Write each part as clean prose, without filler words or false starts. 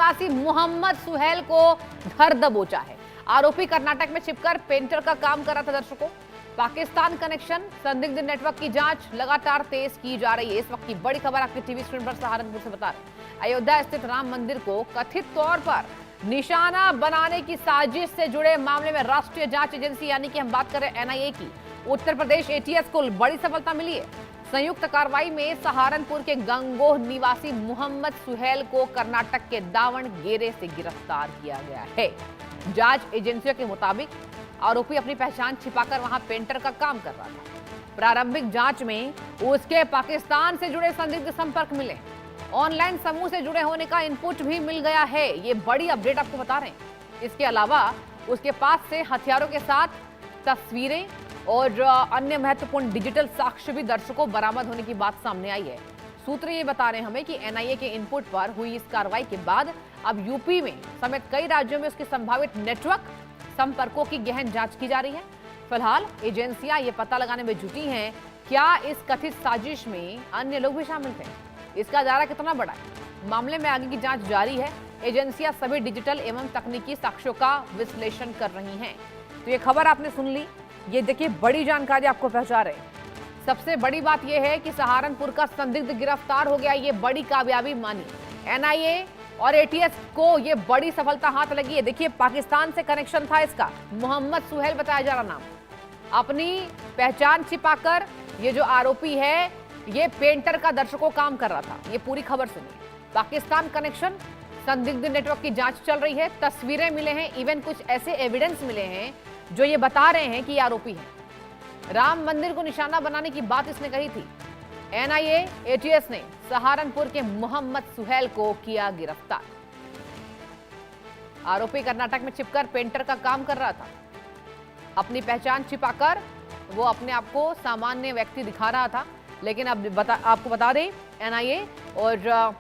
निवासी मोहम्मद सुहेल को धर दबोचा है। आरोपी कर्नाटक में छिपकर पेंटर का काम कर रहा था। दर्शकों, पाकिस्तान कनेक्शन, संदिग्ध नेटवर्क की जांच लगातार तेज की जा रही है। इस वक्त की बड़ी खबर आपकी टीवी स्क्रीन पर सहारनपुर से बता रहे हैं। अयोध्या स्थित राम मंदिर को कथित तौर पर निशाना बनाने की साजिश से जुड़े मामले में राष्ट्रीय जांच एजेंसी यानी कि हम बात करें एनआईए की, उत्तर प्रदेश एटीएस को बड़ी सफलता मिली है। संयुक्त कार्रवाई में सहारनपुर के गंगोह निवासी मोहम्मद सुहेल को कर्नाटक के दावणगेरे से गिरफ्तार किया गया है। जांच एजेंसियों के मुताबिक आरोपी अपनी पहचान छिपाकर वहां पेंटर का काम कर रहा था। प्रारंभिक जांच में उसके पाकिस्तान से जुड़े संदिग्ध संपर्क मिले। ऑनलाइन समूह से जुड़े होने का इनपुट भी मिल गया है। ये बड़ी अपडेट आपको बता रहे हैं। इसके अलावा उसके पास से हथियारों के साथ तस्वीरें और अन्य महत्वपूर्ण डिजिटल साक्ष्य भी दर्शकों बरामद होने की बात सामने आई है। सूत्र ये बता रहे हैं हमें कि एनआईए के इनपुट पर हुई इस कार्रवाई के बाद अब यूपी में समेत कई राज्यों में उसके संभावित नेटवर्क संपर्कों की गहन जांच की जा रही है। फिलहाल एजेंसियां ये पता लगाने में जुटी हैं क्या इस कथित साजिश में अन्य लोग भी शामिल थे, इसका दायरा कितना बड़ा है। मामले में आगे की जांच जारी है। एजेंसियां सभी डिजिटल एवं तकनीकी साक्ष्यों का विश्लेषण कर रही हैं। तो ये खबर आपने सुन ली। ये देखिए, बड़ी जानकारी आपको पहुंचा रहे हैं। सबसे बड़ी बात यह है कि सहारनपुर का संदिग्ध गिरफ्तार हो गया। ये बड़ी कामयाबी मानी एनआईए और एटीएस को। ये बड़ी सफलता हाथ लगी है। देखिए, पाकिस्तान से कनेक्शन था इसका। मोहम्मद सुहेल बताया जा रहा नाम। अपनी पहचान छिपाकर ये जो आरोपी है ये पेंटर का दर्शकों काम कर रहा था। ये पूरी खबर सुनिए। पाकिस्तान कनेक्शन, संदिग्ध नेटवर्क की जांच चल रही है। तस्वीरें मिले हैं, इवन कुछ ऐसे एविडेंस मिले हैं जो ये बता रहे हैं कि ये आरोपी है। राम मंदिर को निशाना बनाने की बात इसने कही थी। एनआईए एटीएस ने सहारनपुर के मोहम्मद सुहेल को किया गिरफ्तार। आरोपी कर्नाटक में छिपकर पेंटर का काम कर रहा था। अपनी पहचान छिपाकर वो अपने आप को सामान्य व्यक्ति दिखा रहा था। लेकिन अब आपको बता दें, एनआईए और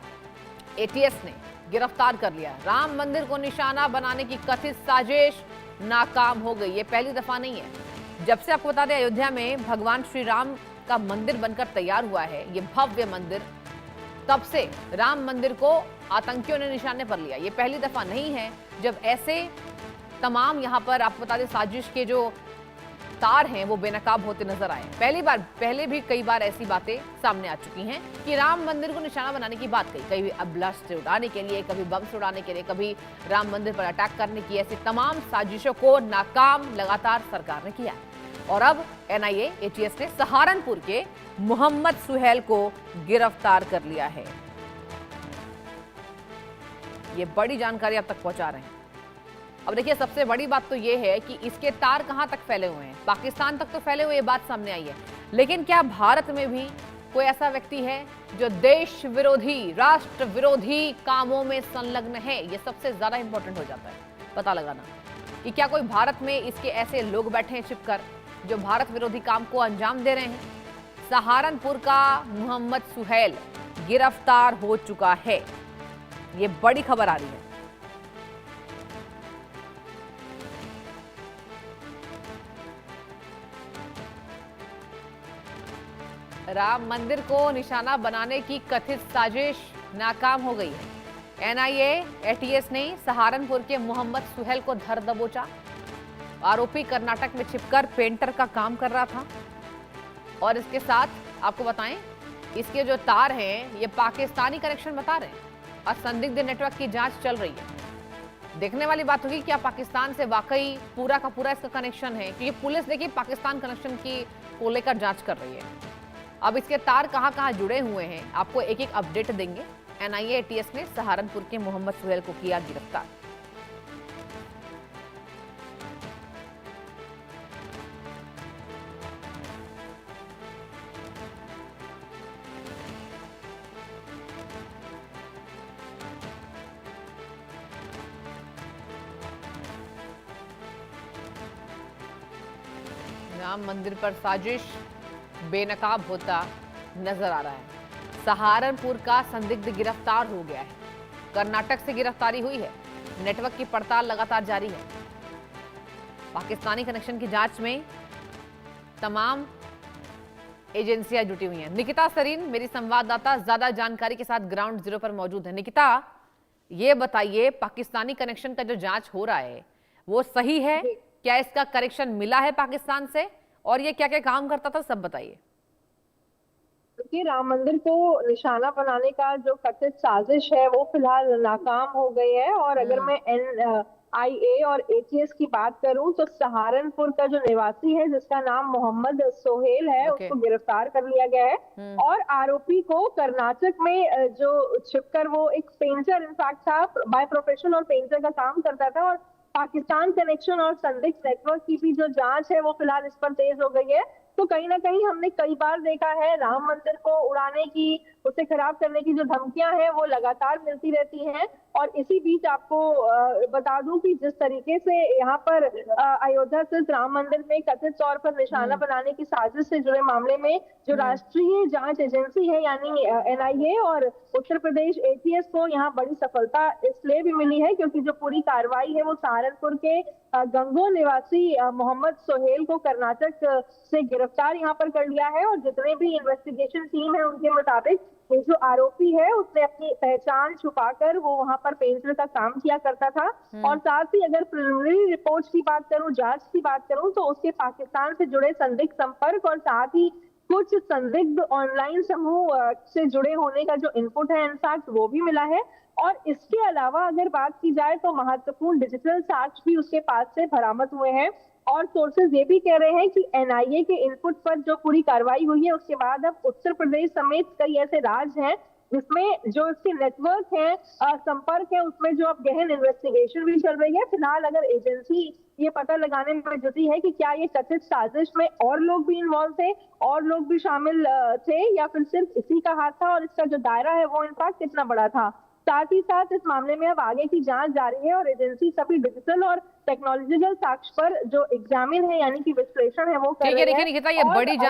एटीएस ने गिरफ्तार कर लिया। राम मंदिर को निशाना बनाने की कथित साजिश नाकाम हो गई। ये पहली दफा नहीं है। जब से आपको बता दें अयोध्या में भगवान श्री राम का मंदिर बनकर तैयार हुआ है, ये भव्य मंदिर, तब से राम मंदिर को आतंकियों ने निशाने पर लिया। ये पहली दफा नहीं है जब ऐसे तमाम यहां पर आपको बता दें साजिश के जो तार हैं वो बेनकाब होते नजर आए। पहले भी कई बार ऐसी बातें सामने आ चुकी हैं कि राम मंदिर को निशाना बनाने की बात कही, कभी ब्लास्ट उड़ाने के लिए, कभी बम उड़ाने के लिए, कभी राम मंदिर पर अटैक करने की। ऐसी तमाम साजिशों को नाकाम लगातार सरकार ने किया। और अब एनआईए एटीएस ने सहारनपुर के मोहम्मद सुहेल को गिरफ्तार कर लिया है। ये बड़ी जानकारी आप तक पहुंचा रहे हैं। अब देखिए, सबसे बड़ी बात तो ये है कि इसके तार कहां तक फैले हुए हैं। पाकिस्तान तक तो फैले हुए, ये बात सामने आई है। लेकिन क्या भारत में भी कोई ऐसा व्यक्ति है जो देश विरोधी, राष्ट्र विरोधी कामों में संलग्न है? ये सबसे ज्यादा इंपॉर्टेंट हो जाता है पता लगाना कि क्या कोई भारत में इसके ऐसे लोग बैठे हैं छिपकर जो भारत विरोधी काम को अंजाम दे रहे हैं। सहारनपुर का मोहम्मद सुहेल गिरफ्तार हो चुका है। ये बड़ी खबर आ रही है। राम मंदिर को निशाना बनाने की कथित साजिश नाकाम हो गई है। एनआईए एटीएस ने सहारनपुर के मोहम्मद सुहेल को धर दबोचा। आरोपी कर्नाटक में छिपकर पेंटर का काम कर रहा था। और इसके साथ आपको बताएं, इसके जो तार हैं ये पाकिस्तानी कनेक्शन बता रहे हैं और संदिग्ध नेटवर्क की जांच चल रही है। देखने वाली बात होगी क्या पाकिस्तान से वाकई पूरा का पूरा इसका कनेक्शन है, क्योंकि पुलिस देखिए पाकिस्तान कनेक्शन की को लेकर जांच कर रही है। अब इसके तार कहां कहां जुड़े हुए हैं आपको एक एक अपडेट देंगे। एनआईए एटीएस ने सहारनपुर के मोहम्मद सुहेल को किया गिरफ्तार। राम मंदिर पर साजिश बेनकाब होता नजर आ रहा है। सहारनपुर का संदिग्ध गिरफ्तार हो गया है। कर्नाटक से गिरफ्तारी हुई है। नेटवर्क की पड़ताल लगातार जारी है। पाकिस्तानी कनेक्शन की जांच में तमाम एजेंसियां जुटी हुई हैं। निकिता सरीन मेरी संवाददाता ज्यादा जानकारी के साथ ग्राउंड जीरो पर मौजूद है। निकिता, ये बताइए, पाकिस्तानी कनेक्शन का जो जांच हो रहा है वो सही है? क्या इसका करेक्शन मिला है पाकिस्तान से? और ये क्या क्या काम करता था, सब बताइए। देखिए, राम मंदिर को निशाना बनाने का जो कथित साजिश है वो फिलहाल नाकाम हो गई है। और अगर मैं NIA और ATS की बात करूं तो सहारनपुर का जो निवासी है जिसका नाम मोहम्मद सोहेल है, ओके। उसको गिरफ्तार कर लिया गया है। हम्म। और आरोपी को कर्नाटक में जो छिपकर, वो एक पेंटर इनफैक्ट था, बाय प्रोफेशन और पेंटर का काम करता था। और पाकिस्तान कनेक्शन और संदिग्ध नेटवर्क की भी जो जांच है वो फिलहाल इस पर तेज हो गई है। तो कहीं ना कहीं हमने कई बार देखा है राम मंदिर को उड़ाने की, उसे खराब करने की जो धमकियां हैं वो लगातार मिलती रहती हैं। और इसी बीच आपको बता दूं कि जिस तरीके से यहाँ पर अयोध्या स्थित राम मंदिर में कथित तौर पर निशाना हम्म। बनाने की साजिश से जुड़े मामले में जो हम्म। राष्ट्रीय जांच एजेंसी है यानी NIA और उत्तर प्रदेश ATS को यहाँ बड़ी सफलता इसलिए भी मिली है क्योंकि जो पूरी कार्रवाई है वो सहारनपुर के गंगो निवासी मोहम्मद सोहेल को कर्नाटक से गिरफ्तार यहाँ पर कर लिया है। और जितने भी इन्वेस्टिगेशन टीम है उनके मुताबिक ये जो आरोपी है उसने अपनी पहचान छुपाकर वो वहां पर पेंटर का काम किया करता था। और साथ ही अगर प्रिलिमिनरी रिपोर्ट्स की बात करूं, जांच की बात करूं, तो उसके पाकिस्तान से जुड़े संदिग्ध संपर्क और साथ ही कुछ संदिग्ध ऑनलाइन समूह से जुड़े होने का जो इनपुट है इनफैक्ट वो भी मिला है। और इसके अलावा अगर बात की जाए तो महत्वपूर्ण डिजिटल साक्ष्य भी उसके पास से बरामद हुए हैं। और सोर्सेज ये भी कह रहे हैं कि NIA के इनपुट पर जो पूरी कार्रवाई हुई है उसके बाद अब उत्तर प्रदेश समेत कई ऐसे राज्य हैं जिसमें जो इसके नेटवर्क है, संपर्क है, उसमें जो अब गहन इन्वेस्टिगेशन भी चल रही है। फिलहाल अगर एजेंसी ये पता लगाने में जुटी है कि क्या ये कथित साजिश में और लोग भी इन्वॉल्व थे, और लोग भी शामिल थे, या फिर सिर्फ इसी का हाथ था और इसका जो दायरा है वो इनफैक्ट कितना बड़ा था। साथ ही साथ इस मामले में अब आगे की जांच जारी है और एजेंसी सभी डिजिटल और टेक्नोलॉजिकल साक्ष्य पर जो एग्जामिन है यानी कि विश्लेषण है वो कर ठीक है, रही देखिए है। निकिता, ये और बड़ी जान